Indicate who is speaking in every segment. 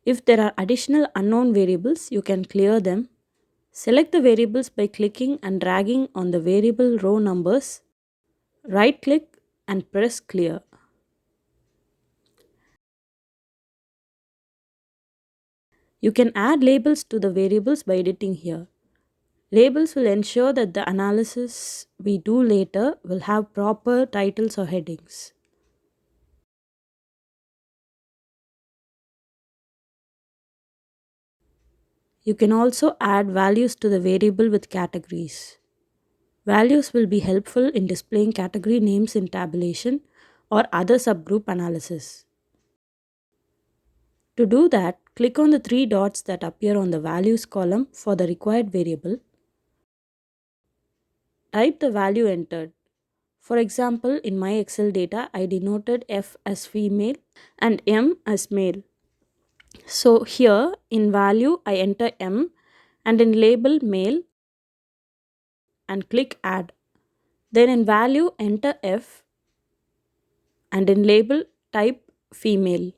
Speaker 1: If there are additional unknown variables, you can clear them. Select the variables by clicking and dragging on the variable row numbers. Right click and press clear. You can add labels to the variables by editing here. Labels will ensure that the analysis we do later will have proper titles or headings. You can also add values to the variable with categories. Values will be helpful in displaying category names in tabulation or other subgroup analysis. To do that, click on the three dots that appear on the values column for the required variable. Type the value entered. For example, in my Excel data, I denoted F as female and M as male. So here in value, I enter M and in label male and click add. Then in value, enter F and in label, type female.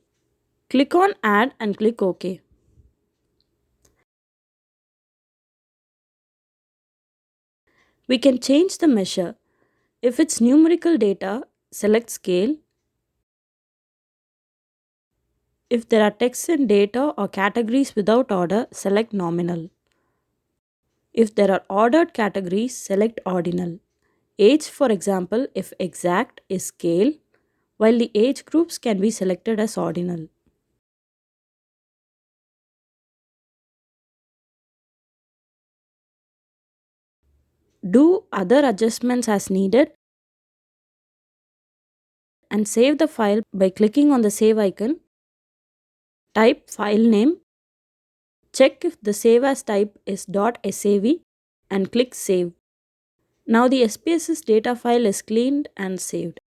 Speaker 1: Click on add and click OK. We can change the measure. If it's numerical data, select scale. If there are text and data or categories without order, select nominal. If there are ordered categories, select ordinal. Age, for example, if exact, is scale, while the age groups can be selected as ordinal. Do other adjustments as needed and save the file by clicking on the save icon. Type file name. Check if the save as type is .sav and click save. Now the SPSS data file is cleaned and saved.